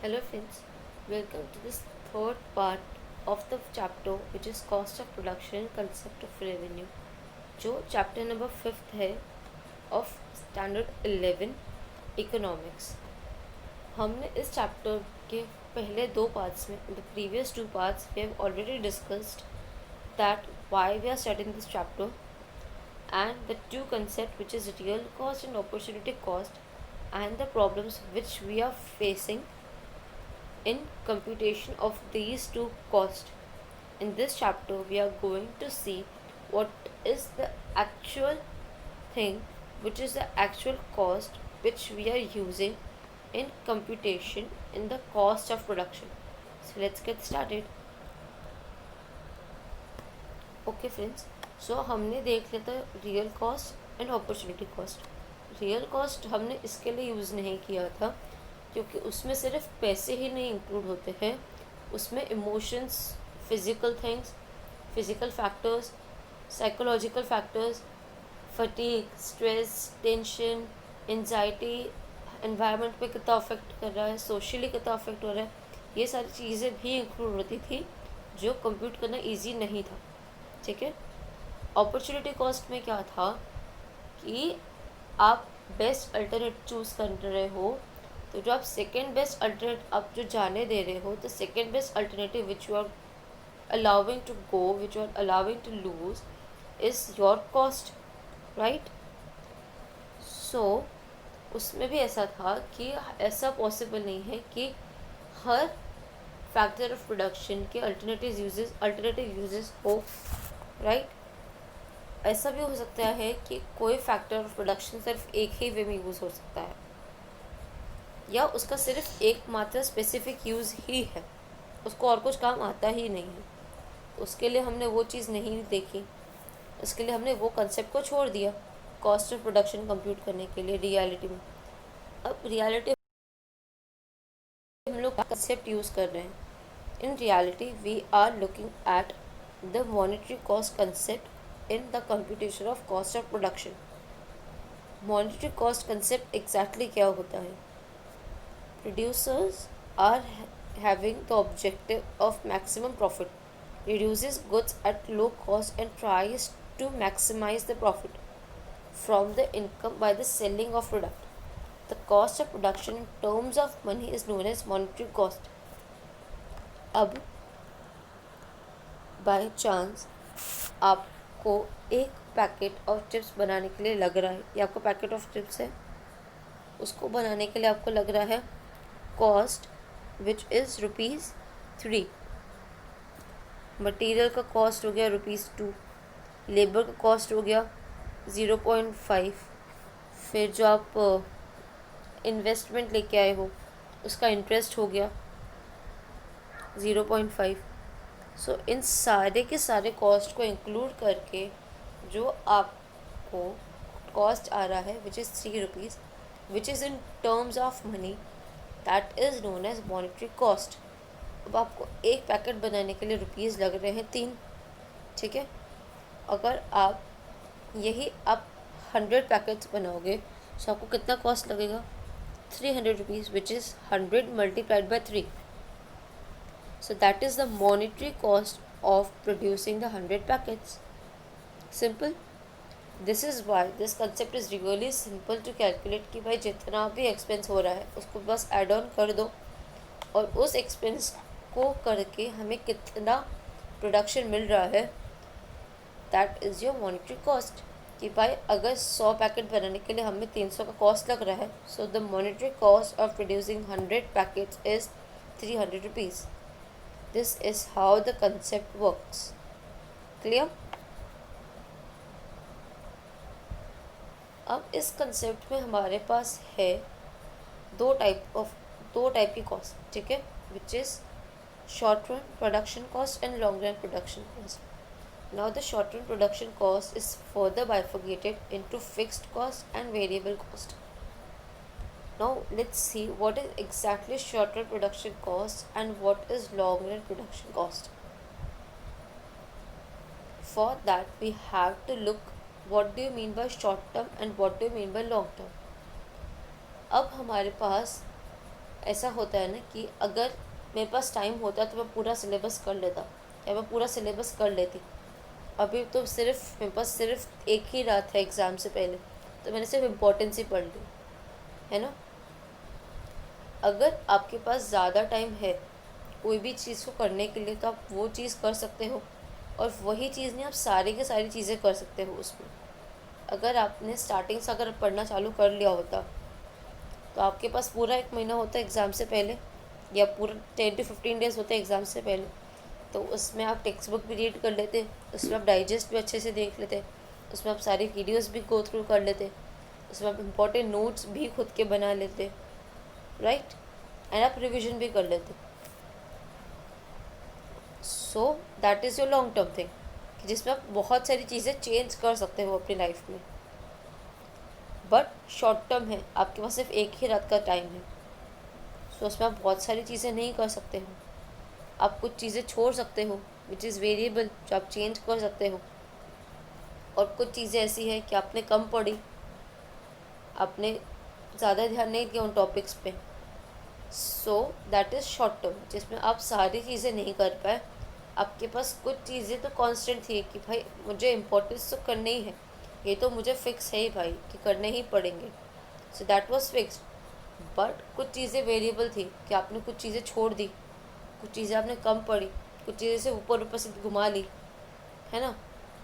Hello friends, welcome to this third part of the chapter which is cost of production and concept of revenue, जो chapter number 5th है of standard 11 economics. हमने इस chapter के पहले दो parts में, in the previous two parts, we have already discussed that why we are studying this chapter and the two concepts, which is real cost and opportunity cost, and the problems which we are facing in computation of these two costs. In this chapter, we are going to see what is the actual thing, which is the actual cost which we are using in computation in the cost of production. So let's get started. Okay friends, so हमने देख लिया था real cost and opportunity cost. Real cost हमने इसके लिए use नहीं किया था क्योंकि उसमें सिर्फ पैसे ही नहीं इंक्लूड होते हैं, उसमें emotions, physical things, physical factors, psychological factors, fatigue, stress, tension, anxiety, environment पे कितना अफेक्ट कर रहा है, सोशली कितना अफेक्ट हो रहा है, ये सारी चीज़ें भी इंक्लूड होती थी जो कंप्यूट करना ईजी नहीं था. ठीक है. अपॉर्चुनिटी कॉस्ट में क्या था कि आप बेस्ट अल्टरनेट चूज़ कर रहे हो, तो जो आप सेकेंड बेस्ट अल्टरनेट आप जो जाने दे रहे हो, तो second best alternative which you are allowing to go, which you are allowing to lose, is your cost, right? So उसमें भी ऐसा था कि ऐसा पॉसिबल नहीं है कि हर फैक्टर ऑफ प्रोडक्शन के अल्टरनेटिव यूजेस हो, राइट? ऐसा भी हो सकता है कि कोई फैक्टर ऑफ प्रोडक्शन सिर्फ एक ही वे में यूज़ हो सकता है, या उसका सिर्फ एक मात्र स्पेसिफिक यूज़ ही है, उसको और कुछ काम आता ही नहीं है. उसके लिए हमने वो चीज़ नहीं देखी, इसके लिए हमने वो कंसेप्ट को छोड़ दिया कॉस्ट ऑफ प्रोडक्शन कंप्यूट करने के लिए रियलिटी में. अब रियलिटी हम लोग कंसेप्ट यूज़ कर रहे हैं. In reality we are looking at the monetary cost concept in the computation of cost of production. Monetary cost concept exactly क्या होता है? Producers are having the objective of maximum profit, reduces goods at low cost and tries to maximize the profit from the income by the selling of product. The cost of production in terms of money is known as monetary cost. अब by chance आपको एक packet of chips बनाने के लिए लग रहा है, ये आपका पैकेट ऑफ चिप्स है, उसको बनाने के लिए आपको लग रहा है कॉस्ट विच इज़ ₹3. मटेरियल का कॉस्ट हो गया ₹2, लेबर का कॉस्ट हो गया 0.5, फिर जो आप इन्वेस्टमेंट लेके आए हो उसका इंटरेस्ट हो गया 0.5. सो इन सारे के सारे कॉस्ट को इंक्लूड करके जो आपको कॉस्ट आ रहा है which is ₹3, which is in terms of money, that is known as monetary cost. अब आपको एक पैकेट बनाने के लिए रुपीज़ लग रहे हैं 3. ठीक है. अगर आप आप 100 पैकेट्स बनाओगे तो आपको कितना कॉस्ट लगेगा? ₹300, which is 100 multiplied by 3. So that is the monetary cost of producing the 100 packets. Simple. This is why this concept is really simple to calculate कि भाई जितना भी एक्सपेंस हो रहा है उसको बस एड ऑन कर दो और उस एक्सपेंस को करके हमें कितना प्रोडक्शन मिल रहा है, that is your monetary cost. कि भाई अगर 100 पैकेट बनाने के लिए हमें 300 का कॉस्ट लग रहा है, so the monetary cost of producing 100 packets is ₹300. This is how the concept works. Clear? अब इस कंसेप्ट में हमारे पास है दो टाइप की कॉस्ट. ठीक है. Which is short run production cost and long run production cost. Now the short run production cost is further bifurcated into fixed cost and variable cost. Now let's see what is exactly short run production cost and what is long run production cost. For that we have to look what do you mean by short term and what do you mean by long term. अब हमारे पास ऐसा होता है ना कि अगर मेरे पास time होता तो मैं पूरा सिलेबस कर लेता या मैं पूरा सिलेबस कर लेती। अभी तो सिर्फ मेरे पास सिर्फ एक ही रात है एग्ज़ाम से पहले, तो मैंने सिर्फ इम्पोर्टेंस ही पढ़ ली, है ना। अगर आपके पास ज़्यादा टाइम है कोई भी चीज़ को करने के लिए, तो आप वो चीज़ कर सकते हो, और वही चीज़ नहीं, आप सारी की सारी चीज़ें कर सकते हो उसमें। अगर आपने स्टार्टिंग से अगर पढ़ना चालू कर लिया होता, तो आपके पास पूरा 1 महीना होता है एग्ज़ाम से पहले, या पूरा 10 to 15 डेज़ होते हैं एग्ज़ाम से पहले। तो उसमें आप टेक्स्ट बुक भी रीड कर लेते, उसमें आप डाइजेस्ट भी अच्छे से देख लेते, उसमें आप सारी वीडियोस भी गो थ्रू कर लेते, उसमें आप इम्पोर्टेंट नोट्स भी खुद के बना लेते, राइट, एंड आप रिविजन भी कर लेते। सो that is your long term thing, जिसमें आप बहुत सारी चीज़ें चेंज कर सकते हो अपनी लाइफ में। बट शॉर्ट टर्म है, आपके पास सिर्फ एक ही रात का टाइम है, सो उसमें आप बहुत सारी चीज़ें नहीं कर सकते हो। आप कुछ चीज़ें छोड़ सकते हो विच इज़ वेरिएबल, जो आप चेंज कर सकते हो, और कुछ चीज़ें ऐसी है कि आपने कम पढ़ी, आपने ज़्यादा ध्यान नहीं दिया उन टॉपिक्स पे, सो दैट इज़ शॉर्ट टर्म, जिसमें आप सारी चीज़ें नहीं कर पाए। आपके पास कुछ चीज़ें तो कांस्टेंट थी कि भाई मुझे इम्पोर्टेंस तो करनी ही है, ये तो मुझे फिक्स है ही भाई कि करने ही पड़ेंगे, so that was fixed. But कुछ चीज़ें वेरिएबल थी कि आपने कुछ चीज़ें छोड़ दी, कुछ चीज़ें आपने कम पढ़ी, कुछ चीज़ें से ऊपर ऊपर से घुमा ली, है ना।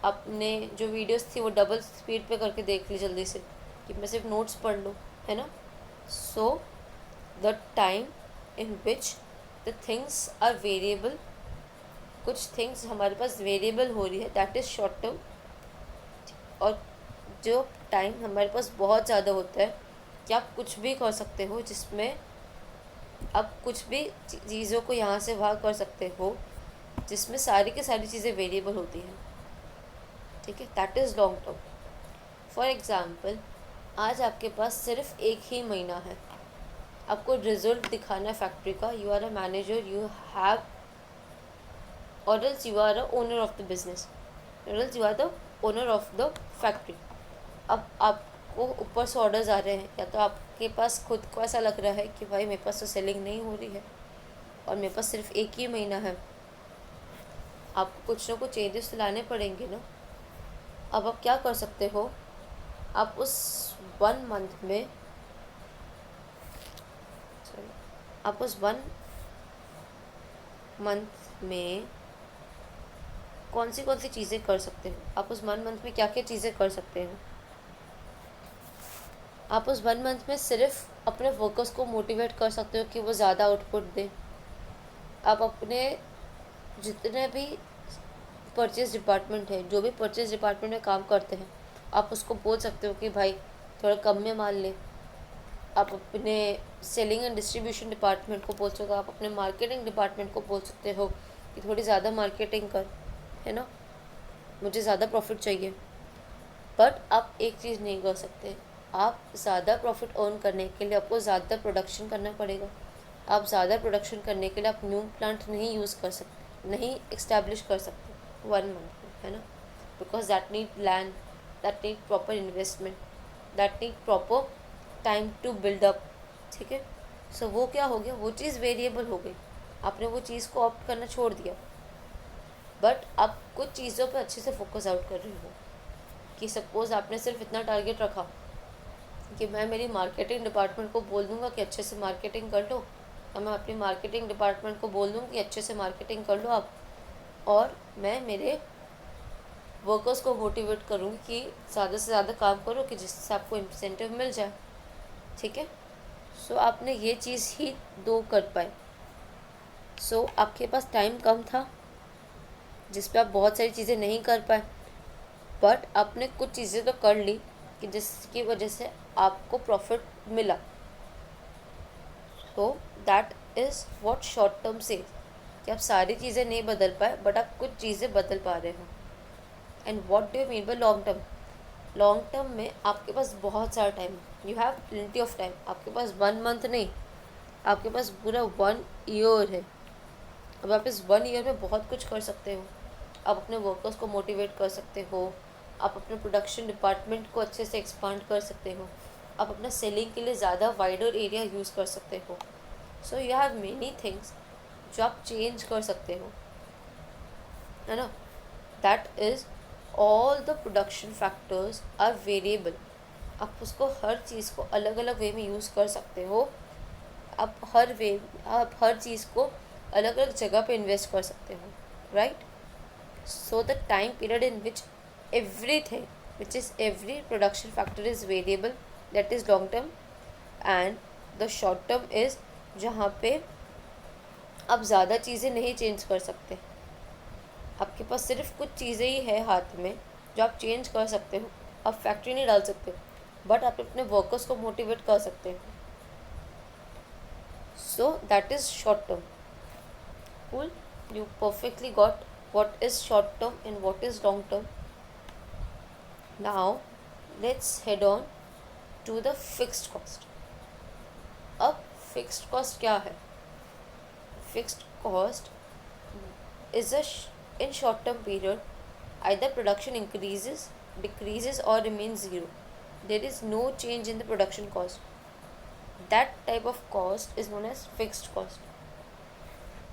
आपने जो वीडियोस थी वो डबल स्पीड पे करके देख ली जल्दी से कि मैं सिर्फ नोट्स पढ़ लूँ, है ना। So the time in which the things are variable, कुछ थिंग्स हमारे पास वेरिएबल हो रही है, दैट इज़ शॉर्ट टर्म। और जो टाइम हमारे पास बहुत ज़्यादा होता है कि आप कुछ भी कर सकते हो, जिसमें आप कुछ भी चीज़ों को यहाँ से वहाँ कर सकते हो, जिसमें सारी की सारी चीज़ें वेरिएबल होती हैं, ठीक है, that is long term. For example, आज आपके पास सिर्फ एक ही महीना है, आपको रिजल्ट दिखाना है फैक्ट्री का, you are a manager, you have, or else you are a owner of the business, or else you are the owner of the factory। अब आपको ऊपर से ऑर्डर्स आ रहे हैं, या तो आपके पास खुद को ऐसा लग रहा है कि भाई मेरे पास तो सेलिंग नहीं हो रही है और मेरे पास सिर्फ एक ही महीना है, आपको कुछ ना कुछ चेंजेस तो लाने पड़ेंगे ना। अब आप क्या कर सकते हो, आप उस 1 मंथ में, सॉरी, आप उस 1 मंथ में कौन सी चीज़ें कर सकते हो, आप उस 1 मंथ में क्या क्या चीज़ें कर सकते हो। आप उस 1 मंथ में सिर्फ अपने वर्कर्स को मोटिवेट कर सकते हो कि वो ज़्यादा आउटपुट दें। आप अपने जितने भी परचेज डिपार्टमेंट है, जो भी परचेज डिपार्टमेंट में काम करते हैं, आप उसको बोल सकते हो कि भाई थोड़ा कम में माल ले। आप अपने सेलिंग एंड डिस्ट्रीब्यूशन डिपार्टमेंट को बोल सकते हो, आप अपने मार्केटिंग डिपार्टमेंट को बोल सकते हो कि थोड़ी ज़्यादा मार्केटिंग कर, है ना, मुझे ज़्यादा प्रॉफिट चाहिए। बट आप एक चीज़ नहीं कर सकते, आप ज़्यादा प्रॉफिट अर्न करने के लिए आपको ज़्यादा प्रोडक्शन करना पड़ेगा। आप ज़्यादा प्रोडक्शन करने के लिए आप न्यू प्लांट नहीं यूज़ कर सकते, नहीं इस्टेब्लिश कर सकते 1 मंथ में, है ना, because that need land, that need proper investment, that need proper time to build up, ठीक है। सो वो क्या हो गया, वो चीज़ वेरिएबल हो गई, आपने वो चीज़ को ऑप्ट करना छोड़ दिया। बट आप कुछ चीज़ों पर अच्छे से फोकस आउट कर रहे हो, कि सपोज़ आपने सिर्फ इतना टारगेट रखा कि मैं मेरी मार्केटिंग डिपार्टमेंट को बोल दूँगा कि अच्छे से मार्केटिंग कर लो, और मैं अपनी मार्केटिंग डिपार्टमेंट को बोल दूँ कि अच्छे से मार्केटिंग कर लो आप, और मैं मेरे वर्कर्स को मोटिवेट करूँगी कि ज़्यादा से ज़्यादा काम करो कि जिससे आपको इंसेंटिव मिल जाए, ठीक है। सो आपने ये चीज़ ही दो कर पाए। सो आपके पास टाइम कम था जिस पे आप बहुत सारी चीज़ें नहीं कर पाए, बट आपने कुछ चीज़ें तो कर ली कि जिसकी वजह से आपको प्रॉफिट मिला। सो that is what short term से, कि आप सारी चीज़ें नहीं बदल पाए बट आप कुछ चीज़ें बदल पा रहे हो। And what do you mean by long term, long term में आपके पास बहुत सारा टाइम है, you have plenty of time. आपके पास 1 मंथ नहीं, आपके पास पूरा 1 ईयर है। अब आप इस 1 ईयर में बहुत कुछ कर सकते हो। आप अपने वर्कर्स को मोटिवेट कर सकते हो, आप अपने प्रोडक्शन डिपार्टमेंट को अच्छे से एक्सपांड कर सकते हो, आप अपना सेलिंग के लिए ज़्यादा वाइडर एरिया यूज़ कर सकते हो, so you have many things जो आप चेंज कर सकते हो, है ना. That is all the production factors are variable. आप उसको हर चीज़ को अलग अलग वे में यूज़ कर सकते हो. आप हर चीज़ को अलग अलग जगह पे इन्वेस्ट कर सकते हो, right. So the time period in which everything which is every production factor is variable, that is long term, and the short term is जहाँ पे आप ज़्यादा चीज़ें नहीं चेंज कर सकते. आपके पास सिर्फ कुछ चीज़ें ही है हाथ में जो आप चेंज कर सकते हो. आप फैक्ट्री नहीं डाल सकते, बट आप अपने वर्कर्स को मोटिवेट कर सकते हो. सो that is short term. Cool. You perfectly got what is short term and what is long term. Now let's head on to the fixed cost. अब fixed cost क्या है? Fixed cost is in short term period either production increases, decreases or remains zero. There is no change in the production cost. That type of cost is known as fixed cost.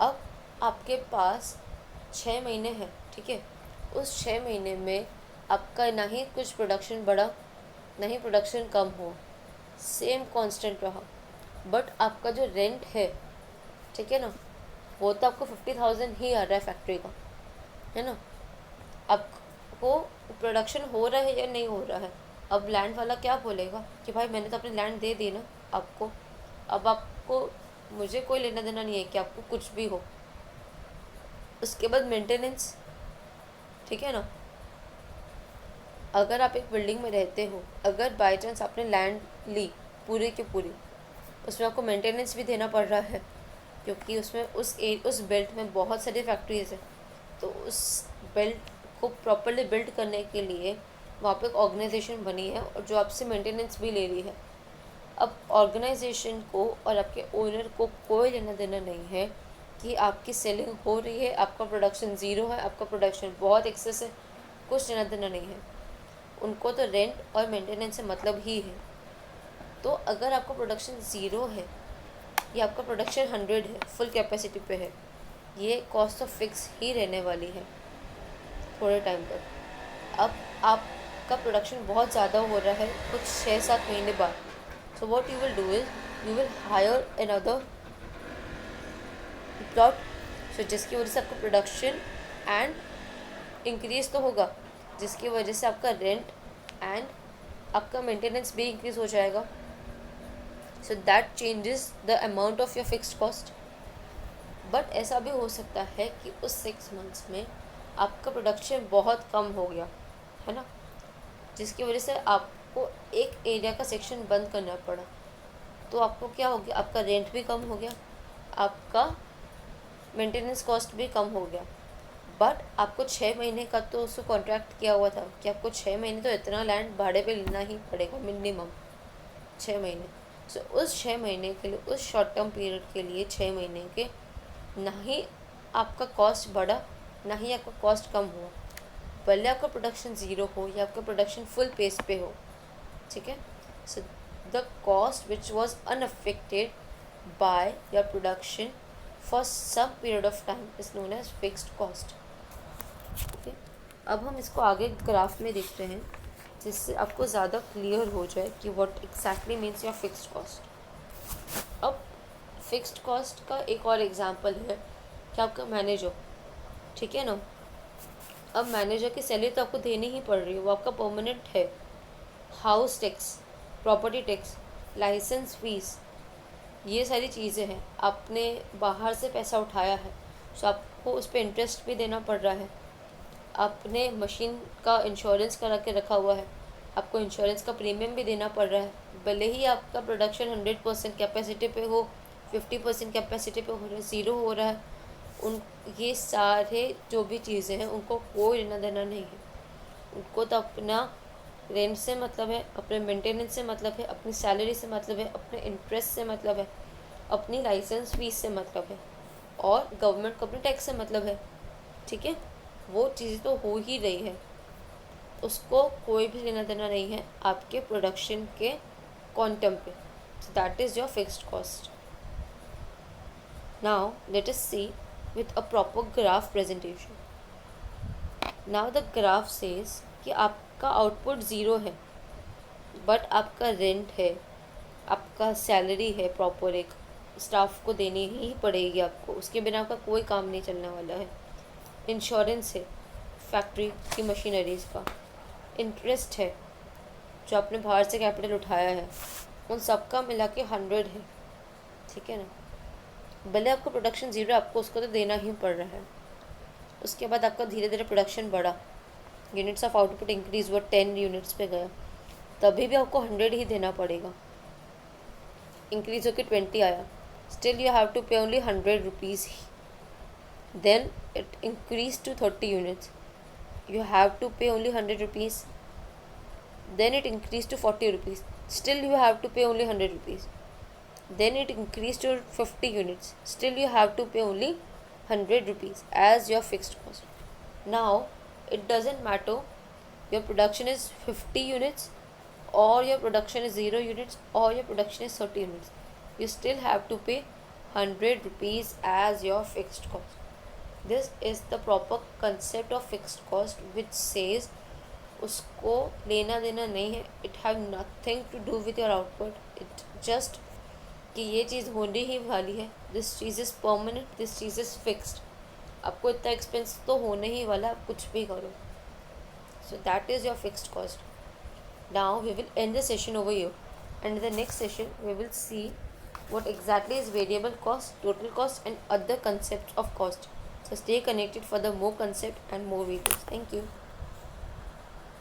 अब आपके पास 6 महीने हैं, ठीक है. उस 6 महीने में आपका ना ही कुछ प्रोडक्शन बढ़ा ना ही प्रोडक्शन कम हुआ, सेम कांस्टेंट रहा. बट आपका जो रेंट है, ठीक है ना, वो तो आपको 50,000 ही आ रहा है फैक्ट्री का, है ना. आपको प्रोडक्शन हो रहा है या नहीं हो रहा है, अब लैंड वाला क्या बोलेगा कि भाई मैंने तो अपनी लैंड दे दी ना आपको, अब आपको मुझे कोई लेना देना नहीं है कि आपको कुछ भी हो. उसके बाद मेंटेनेंस, ठीक है ना. अगर आप एक बिल्डिंग में रहते हो, अगर बाई चांस आपने लैंड ली पूरी की पूरी, उसमें आपको मेंटेनेंस भी देना पड़ रहा है क्योंकि उसमें उस बेल्ट में बहुत सारी फैक्ट्रीज है. तो उस बेल्ट को प्रॉपरली बिल्ड करने के लिए वहाँ पे एक ऑर्गेनाइजेशन बनी है और जो आपसे मेंटेनेंस भी ले रही है. अब ऑर्गेनाइजेशन को और आपके ओनर को कोई लेना देना नहीं है कि आपकी सेलिंग हो रही है, आपका प्रोडक्शन ज़ीरो है, आपका प्रोडक्शन बहुत एक्सेस है, कुछ लेना देना नहीं है. उनको तो रेंट और मेंटेनेंस से मतलब ही है. तो अगर आपका प्रोडक्शन ज़ीरो है या आपका प्रोडक्शन 100 है, फुल कैपेसिटी पे है, ये कॉस्ट तो फिक्स ही रहने वाली है थोड़े टाइम तक. अब आपका प्रोडक्शन बहुत ज़्यादा हो रहा है कुछ 6-7 महीने बाद. So what you will do is you will hire another plot. So जिसकी वजह से आपका प्रोडक्शन एंड इंक्रीज़ तो होगा, जिसकी वजह से आपका रेंट एंड आपका मेंटेनेंस भी इंक्रीज़ हो जाएगा. So that changes the amount of your fixed cost. But ऐसा भी हो सकता है कि उस 6 मंथ्स में आपका प्रोडक्शन बहुत कम हो गया, है ना, जिसकी वजह से आपको एक एरिया का सेक्शन बंद करना पड़ा. तो आपको क्या हो गया, आपका रेंट भी कम हो गया, आपका मेंटेनेंस कॉस्ट भी कम हो गया. बट आपको 6 महीने का तो उसको कॉन्ट्रैक्ट किया हुआ था कि आपको 6 महीने तो इतना लैंड भाड़े पे लेना ही पड़ेगा मिनिमम 6 महीने. सो उस 6 महीने के लिए, उस शॉर्ट टर्म पीरियड के लिए 6 महीने के ना ही आपका कॉस्ट बढ़ा ना ही आपका कॉस्ट कम हुआ, भले आपका प्रोडक्शन ज़ीरो हो या आपका प्रोडक्शन फुल पेस पे हो, ठीक है. So the cost which was unaffected by your production for some period of time is known as fixed cost. Okay. अब हम इसको आगे ग्राफ में देखते हैं जिससे आपको ज़्यादा क्लियर हो जाए कि what exactly means your fixed cost. अब फिक्स्ड कॉस्ट का एक और एग्जांपल है कि आपका मैनेजर, ठीक है ना. अब मैनेजर की सैलरी तो आपको देनी ही पड़ रही है, वो आपका परमानेंट है. House tax, property tax, licence fees, ये सारी चीज़ें हैं. आपने बाहर से पैसा उठाया है तो आपको उस पर इंटरेस्ट भी देना पड़ रहा है. आपने मशीन का इंश्योरेंस करा के रखा हुआ है, आपको इंश्योरेंस का प्रीमियम भी देना पड़ रहा है. भले ही आपका प्रोडक्शन 100% कैपेसिटी पे हो, 50% कैपेसिटी पे हो रहा है, ज़ीरो हो रहा है, उन ये सारे जो भी चीज़ें हैं उनको कोई लेना देना नहीं है. उनको तो अपना रेंट से मतलब है, अपने मेंटेनेंस से मतलब है, अपनी सैलरी से मतलब है, अपने इंटरेस्ट से मतलब है, अपनी लाइसेंस फीस से मतलब है और गवर्नमेंट को अपने टैक्स से मतलब है, ठीक है. वो चीज़ तो हो ही रही है, उसको कोई भी लेना देना नहीं है आपके प्रोडक्शन के क्वांटम पे. सो that is your fixed cost. Now let us see with a proper graph presentation. Now the graph says कि आपका आउटपुट ज़ीरो है, बट आपका रेंट है, आपका सैलरी है, प्रॉपर एक स्टाफ को देनी ही पड़ेगी आपको, उसके बिना आपका कोई काम नहीं चलने वाला है। इंश्योरेंस है फैक्ट्री की मशीनरीज़ का, इंटरेस्ट है जो आपने बाहर से कैपिटल उठाया है, उन सबका मिला के 100 है, ठीक है ना। भले आपको प्रोडक्शन ज़ीरो, आपको उसको तो देना ही पड़ रहा है। उसके बाद आपका धीरे धीरे प्रोडक्शन बढ़ा, यूनिट्स ऑफ आउटपुट इंक्रीज हुआ, 10 यूनिट्स पे गया, तभी भी आपको 100 ही देना पड़ेगा। इंक्रीज होकर 20 आया, still you have to pay only 100 rupees. Then it increase to 30 units, you have to pay only 100 rupees. Then it increased to 40 rupees, still you have to pay only 100 rupees. Then it increased to 50 units, still you have to pay only 100 rupees as your fixed cost. Now it doesn't matter your production is 50 units or your production is 0 units or your production is 30 units, you still have to pay 100 rupees as your fixed cost. This is the proper concept of fixed cost, which says उसको लेना देना नहीं है, it have nothing to do with your output, it just कि ये चीज़ होने ही वाली है, this cheese is permanent, this cheese is fixed, आपको इतना एक्सपेंस तो होने ही वाला, आप कुछ भी करो. So that is your fixed cost. Now we will end the session over here, and in the next session we will see what exactly is variable cost, total cost and other concepts of cost. So stay connected for the more concept and more videos. Thank you.